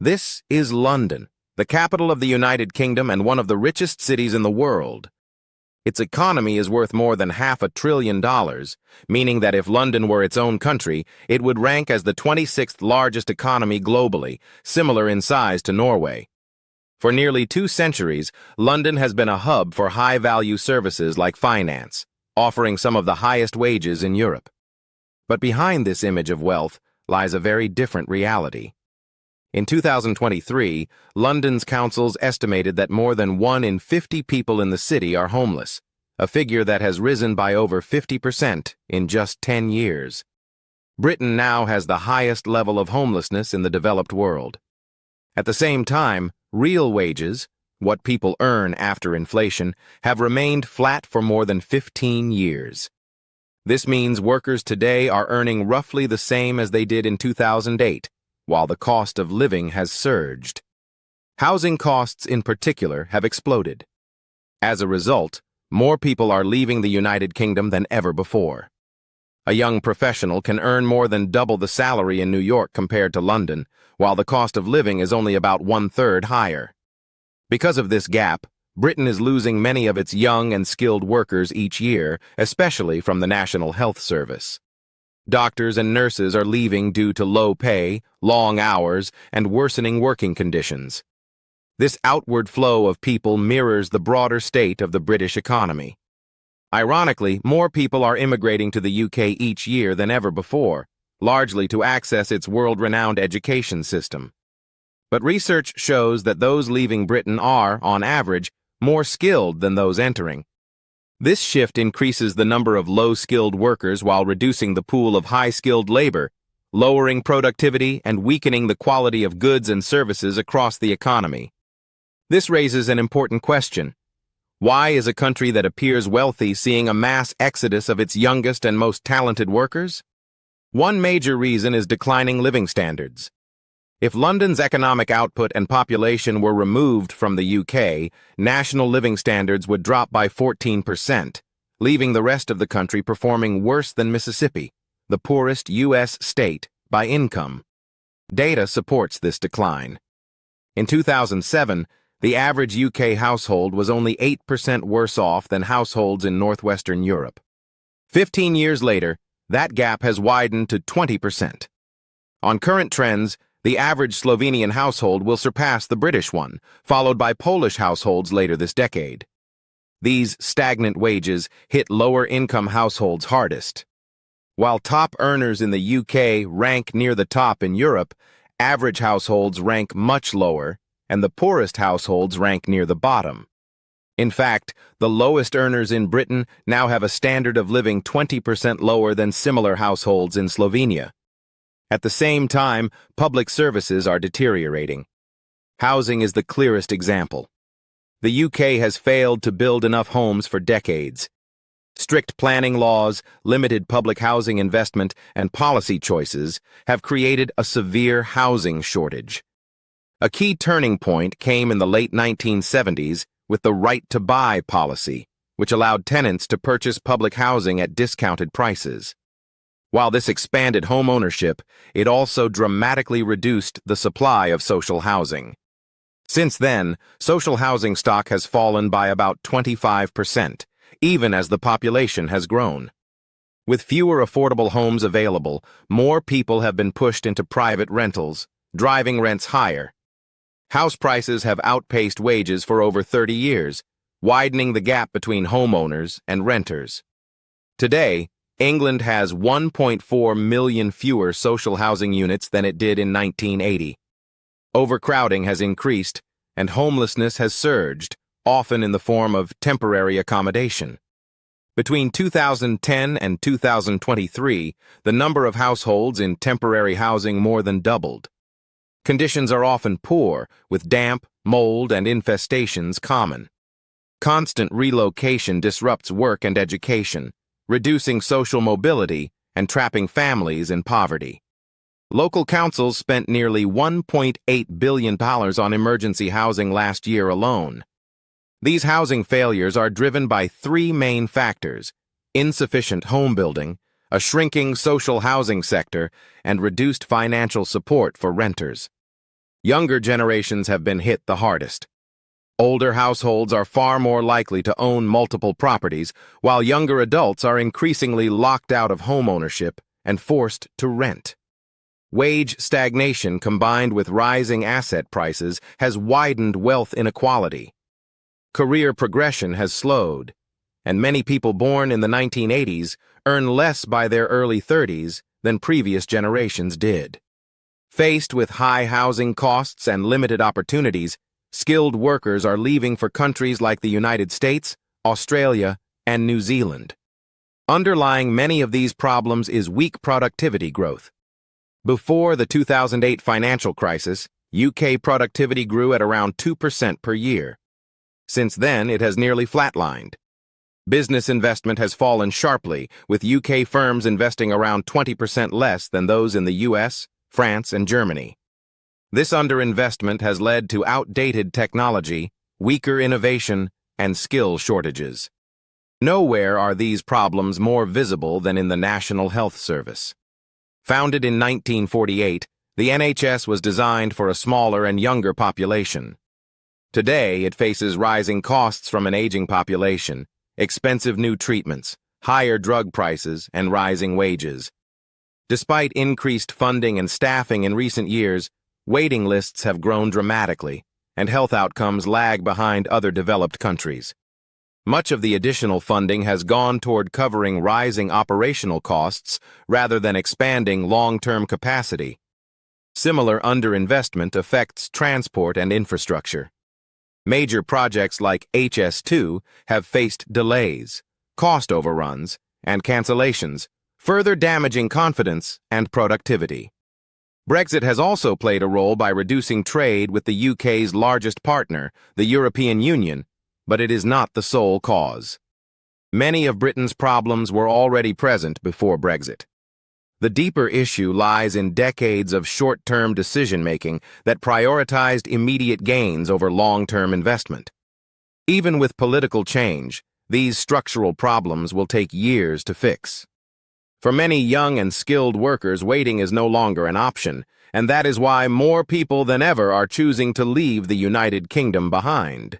This is London, the capital of the United Kingdom and one of the richest cities in the world. Its economy is worth more than $500 billion, meaning that if London were its own country, it would rank as the 26th largest economy globally, similar in size to Norway. For nearly 2 centuries, London has been a hub for high-value services like finance, offering some of the highest wages in Europe. But behind this image of wealth lies a very different reality. In 2023, London's councils estimated that more than 1 in 50 people in the city are homeless, a figure that has risen by over 50% in just 10 years. Britain now has the highest level of homelessness in the developed world. At the same time, real wages, what people earn after inflation, have remained flat for more than 15 years. This means workers today are earning roughly the same as they did in 2008, while the cost of living has surged. Housing costs in particular have exploded. As a result, more people are leaving the United Kingdom than ever before. A young professional can earn more than double the salary in New York compared to London, while the cost of living is only about 1/3 higher. Because of this gap, Britain is losing many of its young and skilled workers each year, especially from the National Health Service. Doctors and nurses are leaving due to low pay, long hours, and worsening working conditions. This outward flow of people mirrors the broader state of the British economy. Ironically, more people are immigrating to the UK each year than ever before, largely to access its world-renowned education system. But research shows that those leaving Britain are, on average, more skilled than those entering. This shift increases the number of low-skilled workers while reducing the pool of high-skilled labor, lowering productivity and weakening the quality of goods and services across the economy. This raises an important question. Why is a country that appears wealthy seeing a mass exodus of its youngest and most talented workers? One major reason is declining living standards. If London's economic output and population were removed from the UK, national living standards would drop by 14%, leaving the rest of the country performing worse than Mississippi, the poorest U.S. state, by income. Data supports this decline. In 2007, the average UK household was only 8% worse off than households in northwestern Europe. 15 years later, that gap has widened to 20%. On current trends, the average Slovenian household will surpass the British one, followed by Polish households later this decade. These stagnant wages hit lower-income households hardest. While top earners in the UK rank near the top in Europe, average households rank much lower, and the poorest households rank near the bottom. In fact, the lowest earners in Britain now have a standard of living 20% lower than similar households in Slovenia. At the same time, public services are deteriorating. Housing is the clearest example. The UK has failed to build enough homes for decades. Strict planning laws, limited public housing investment, and policy choices have created a severe housing shortage. A key turning point came in the late 1970s with the right to buy policy, which allowed tenants to purchase public housing at discounted prices. While this expanded home ownership, it also dramatically reduced the supply of social housing. Since then, social housing stock has fallen by about 25%, even as the population has grown. With fewer affordable homes available, more people have been pushed into private rentals, driving rents higher. House prices have outpaced wages for over 30 years, widening the gap between homeowners and renters. Today, England has 1.4 million fewer social housing units than it did in 1980. Overcrowding has increased, and homelessness has surged, often in the form of temporary accommodation. Between 2010 and 2023, the number of households in temporary housing more than doubled. Conditions are often poor, with damp, mold, and infestations common. Constant relocation disrupts work and education, reducing social mobility and trapping families in poverty. Local councils spent nearly $1.8 billion on emergency housing last year alone. These housing failures are driven by 3 main factors: insufficient home building, a shrinking social housing sector, and reduced financial support for renters. Younger generations have been hit the hardest. Older households are far more likely to own multiple properties, while younger adults are increasingly locked out of homeownership and forced to rent. Wage stagnation combined with rising asset prices has widened wealth inequality. Career progression has slowed, and many people born in the 1980s earn less by their early 30s than previous generations did. Faced with high housing costs and limited opportunities, skilled workers are leaving for countries like the United States, Australia, and New Zealand. Underlying many of these problems is weak productivity growth. Before the 2008 financial crisis, UK productivity grew at around 2% per year. Since then, it has nearly flatlined. Business investment has fallen sharply, with UK firms investing around 20% less than those in the US, France, and Germany. This underinvestment has led to outdated technology, weaker innovation, and skill shortages. Nowhere are these problems more visible than in the National Health Service. Founded in 1948, the NHS was designed for a smaller and younger population. Today, it faces rising costs from an aging population, expensive new treatments, higher drug prices, and rising wages. Despite increased funding and staffing in recent years, waiting lists have grown dramatically, and health outcomes lag behind other developed countries. Much of the additional funding has gone toward covering rising operational costs rather than expanding long-term capacity. Similar underinvestment affects transport and infrastructure. Major projects like HS2 have faced delays, cost overruns, and cancellations, further damaging confidence and productivity. Brexit has also played a role by reducing trade with the UK's largest partner, the European Union, but it is not the sole cause. Many of Britain's problems were already present before Brexit. The deeper issue lies in decades of short-term decision-making that prioritized immediate gains over long-term investment. Even with political change, these structural problems will take years to fix. For many young and skilled workers, waiting is no longer an option, and that is why more people than ever are choosing to leave the United Kingdom behind.